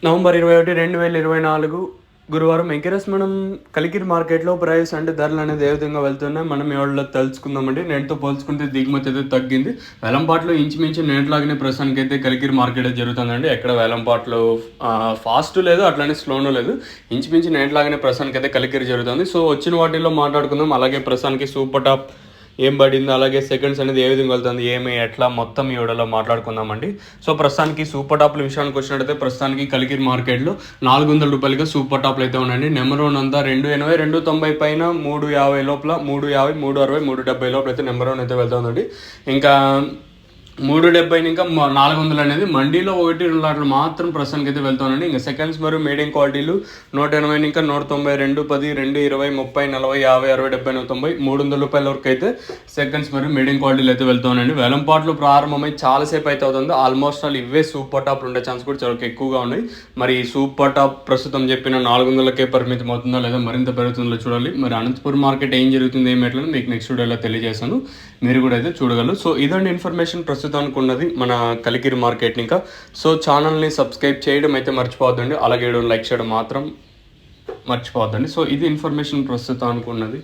November 21, 2024 గురువారం acres మనం కలికిరి మార్కెట్లో ప్రైస్ అంటే ధరలు అనేది ఏ విధంగా వెళ్తున్నాయి మనం ఎవరిలో తెలుసుకుందామండి. నేటితో పోల్చుకుంటే దిగుమతి అయితే తగ్గింది. వేలంపాట్లో ఇంచుమించు నేట్లాగానే ప్రస్తుతానికి అయితే కలికిరి మార్కెట్ జరుగుతుందండి. ఎక్కడ వేలంపాట్లో ఫాస్ట్ లేదు, అట్లానే స్లోనూ లేదు. ఇంచుమించు నేట్లాగానే ప్రస్తుతానికి అయితే కలికిరి జరుగుతుంది. సో వచ్చిన వాటిల్లో మాట్లాడుకుందాం. అలాగే ప్రస్తుతానికి సూపర్ టాప్ ఏం పడింది, అలాగే సెకండ్స్ అనేది ఏ విధంగా వెళ్తుంది, ఏమి ఎట్లా మొత్తం ఈ వీడియోలో మాట్లాడుకుందామండి. సో ప్రస్తుతానికి సూపర్ టాప్ల విషయానికి వచ్చినట్టయితే ప్రస్తుతానికి కలికిరి మార్కెట్లో 400 రూపాయలుగా సూపర్ టాప్లు అయితే ఉన్నాయండి. నెంబర్ 1 అంతా 280, 290 పైన 350 లోపల, 350, 360, 370 లోపల అయితే నెంబర్ 1 అయితే వెళ్తుందండి. ఇంకా 370 ఇంకా 400 అనేది మండీలో 1-2 లాట్లు మాత్రం ప్రస్తుతానికి అయితే వెళ్తానండి. ఇంకా సెకండ్స్ మరియు మీడియం క్వాలిటీలు 180 ఇంకా 190, 210, 220, 30, 40, 50, 60, 70, 90, 300 రూపాయల వరకు అయితే సెకండ్స్ మరియు మీడియం క్వాలిటీలు అయితే వెళ్తానండి. వేలంపాట్లు ప్రారంభమై చాలాసేపు అయితే అవుతుంది. ఆల్మోస్ట్ ఆల్ ఇవే సూపర్ టాప్లు ఉండే ఛాన్స్ కూడా చాలా ఎక్కువగా ఉన్నాయి. మరి సూపర్ టాప్ ప్రస్తుతం చెప్పిన 400కే పరిమితం అవుతుందా లేదా మరింత పెరుగుతుందో చూడాలి. మరి అనంతపురం మార్కెట్ ఏం జరుగుతుంది, ఏం ఎట్లా మీకు నెక్స్ట్ వీడియోలో తెలియజేస్తాను, మీరు కూడా అయితే చూడగలరు. సో ఇదండి ఇన్ఫర్మేషన్ ప్రస్తుతానికి ఉన్నది మన కలికిరి మార్కెట్. ఇంకా సో ఛానల్ని సబ్స్క్రైబ్ చేయడం అయితే మర్చిపోవద్దండి, అలాగే లైక్ చేయడం మాత్రం మర్చిపోవద్దండి. సో ఇది ఇన్ఫర్మేషన్ ప్రస్తుతానికి ఉన్నది.